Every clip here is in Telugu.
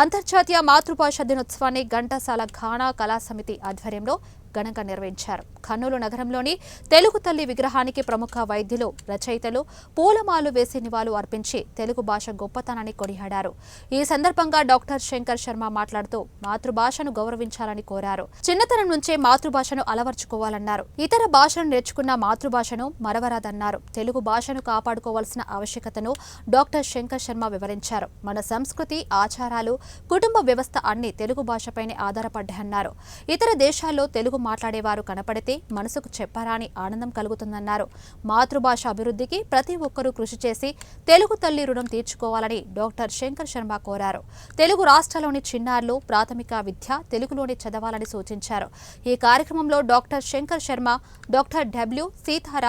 అంతర్జాతీయ మాతృభాష దినోత్సవాన్ని ఘంటసాల ఘానా కళా సమితి ఆధ్వర్యంలో ఘనంగా నిర్వహించారు. కర్నూలు నగరంలోని తెలుగు తల్లి విగ్రహానికి ప్రముఖ వైద్యులు, రచయితలు పూలమాలు వేసి నివాళులు అర్పించి తెలుగు భాష గొప్పతనాన్ని కొనియాడారు. ఈ సందర్భంగా డాక్టర్ శంకర్ శర్మ మాట్లాడుతూ మాతృభాషను గౌరవించాలని కోరారు. చిన్నతనం నుంచే మాతృభాషను అలవర్చుకోవాలన్నారు. ఇతర భాషను నేర్చుకున్న మాతృభాషను మరవరాదన్నారు. తెలుగు భాషను కాపాడుకోవాల్సిన ఆవశ్యకతను డాక్టర్ శంకర్ శర్మ వివరించారు. మన సంస్కృతి, ఆచారాలు, కుటుంబ వ్యవస్థ అన్ని తెలుగు భాషపైనే ఆధారపడ్డాయన్నారు. ఇతర దేశాల్లో తెలుగు మాట్లాడేవారు కనపడితే మనసుకు చెప్పరాని ఆనందం కలుగుతుందన్నారు. మాతృభాష అభివృద్ధికి ప్రతి ఒక్కరూ కృషి చేసి తెలుగు తల్లి రుణం తీర్చుకోవాలని డాక్టర్ శంకర్ శర్మ కోరారు. తెలుగు రాష్ట్రాల్లోని చిన్నారులు ప్రాథమిక విద్య తెలుగులోనే చదవాలని సూచించారు. ఈ కార్యక్రమంలో doctor Shankar Sharma, doctor W Sitara,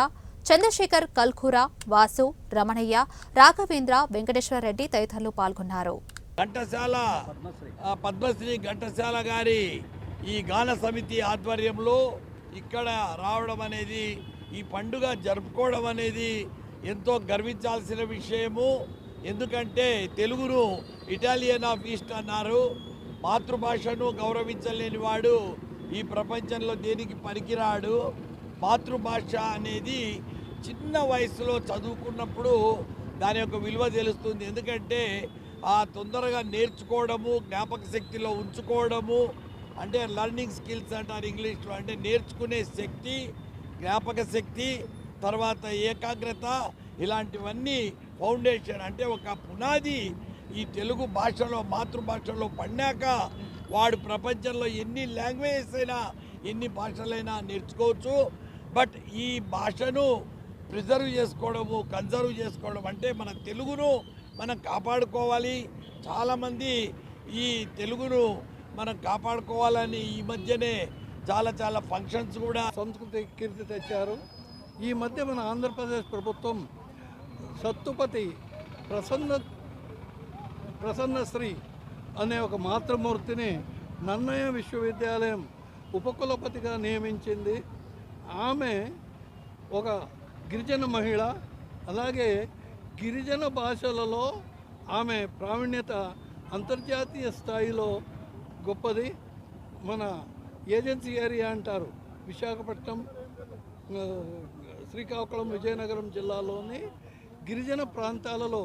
Chandrashekar Kalkura, Vasu, Ramanaiah, Raghavendra, Venkateswara Reddy తదితరులు పాల్గొన్నారు. ఘంటసాల పద్మశ్రీ ఘంటసాల గారి ఈ గాన సమితి ఆధ్వర్యంలో ఇక్కడ రావడం అనేది, ఈ పండుగ జరుపుకోవడం అనేది ఎంతో గర్వించాల్సిన విషయము. ఎందుకంటే తెలుగును ఇటాలియన్ ఆఫ్ ఈస్ట్ అన్నారు. మాతృభాషను గౌరవించలేని వాడు ఈ ప్రపంచంలో దేనికి పనికిరాడు. మాతృభాష అనేది చిన్న వయసులో చదువుకున్నప్పుడు దాని యొక్క విలువ తెలుస్తుంది. ఎందుకంటే తొందరగా నేర్చుకోవడము, జ్ఞాపక శక్తిలో ఉంచుకోవడము, అంటే లర్నింగ్ స్కిల్స్ అంటారు ఇంగ్లీష్లో, అంటే నేర్చుకునే శక్తి, జ్ఞాపక శక్తి, తర్వాత ఏకాగ్రత, ఇలాంటివన్నీ ఫౌండేషన్, అంటే ఒక పునాది ఈ తెలుగు భాషలో, మాతృభాషలో పడినాక వాడు ప్రపంచంలో ఎన్ని లాంగ్వేజెస్ అయినా, ఎన్ని భాషలైనా నేర్చుకోవచ్చు. బట్ ఈ భాషను ప్రిజర్వ్ చేసుకోవడము, కన్జర్వ్ చేసుకోవడం, అంటే మన తెలుగును మనం కాపాడుకోవాలి. చాలామంది ఈ తెలుగును మనం కాపాడుకోవాలని ఈ మధ్యనే చాలా ఫంక్షన్స్ కూడా సంస్కృతి కీర్తి తెచ్చారు. ఈ మధ్య మన ఆంధ్రప్రదేశ్ ప్రభుత్వం సత్తుపతి ప్రసన్నశ్రీ అనే ఒక మాతృమూర్తిని నన్నయ విశ్వవిద్యాలయం ఉపకులపతిగా నియమించింది. ఆమె ఒక గిరిజన మహిళ. అలాగే గిరిజన భాషలలో ఆమె ప్రావీణ్యత అంతర్జాతీయ స్థాయిలో గొప్పది. మన ఏజెన్సీ ఏరియా అంటారు, విశాఖపట్నం, శ్రీకాకుళం, విజయనగరం జిల్లాలోని గిరిజన ప్రాంతాలలో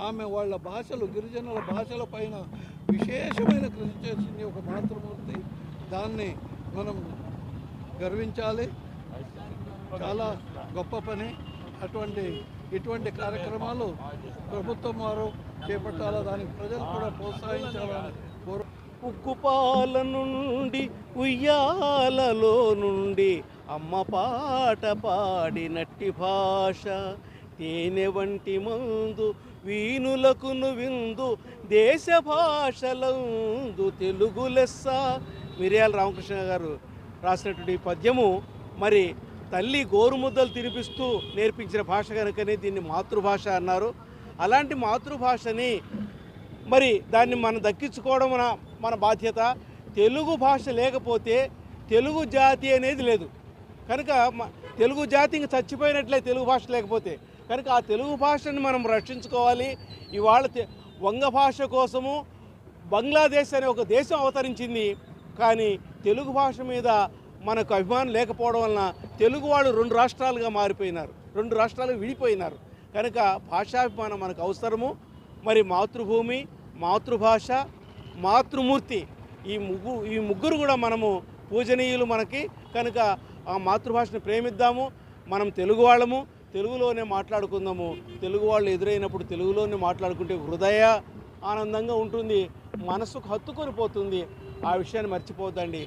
ఆమె వాళ్ళ భాషలు, గిరిజనుల భాషల పైన విశేషమైన కృషి చేసింది ఒక మాతృమూర్తి. దాన్ని మనం గర్వించాలి. చాలా గొప్ప పని. ఇటువంటి కార్యక్రమాలు ప్రభుత్వం వారు చేపట్టాలా, దానికి ప్రజలు కూడా ప్రోత్సహించాలని కోరు. ఉక్కుపాల నుండి ఉయ్యాలలో నుండి అమ్మ పాట పాడినట్టి భాష, తేనె వంటి మందు వీణులకును విందు, దేశ భాషలందు తెలుగు లెస్స. మిర్యాల రామకృష్ణ గారు రాసినటువంటి పద్యము మరి తల్లి గోరుముద్దలు తినిపిస్తూ నేర్పించిన భాష కనుకనే దీన్ని మాతృభాష అన్నారు. అలాంటి మాతృభాషని మరి దాన్ని మనం దక్కించుకోవడం మన బాధ్యత. తెలుగు భాష లేకపోతే తెలుగు జాతి అనేది లేదు. కనుక తెలుగు జాతి ఇంక చచ్చిపోయినట్లే తెలుగు భాష లేకపోతే. కనుక ఆ తెలుగు భాషని మనం రక్షించుకోవాలి. ఇవాళ వంగ భాష కోసము బంగ్లాదేశ్ అనే ఒక దేశం అవతరించింది. కానీ తెలుగు భాష మీద మనకు అభిమానం లేకపోవడం వలన తెలుగు వాళ్ళు 2 రాష్ట్రాలుగా మారిపోయినారు, 2 రాష్ట్రాలు విడిపోయినారు. కనుక భాషాభిమానం మనకు అవసరము. మరి మాతృభూమి, మాతృభాష, మాతృమూర్తి ఈ ముగ్గురు కూడా మనము పూజనీయులు మనకి. కనుక ఆ మాతృభాషను ప్రేమిద్దాము. మనం తెలుగు వాళ్ళము, తెలుగులోనే మాట్లాడుకుందాము. తెలుగు వాళ్ళు ఎదురైనప్పుడు తెలుగులోనే మాట్లాడుకుంటే హృదయ ఆనందంగా ఉంటుంది, మనసుకు హత్తుకొని పోతుంది. ఆ విషయాన్ని మర్చిపోద్దండి.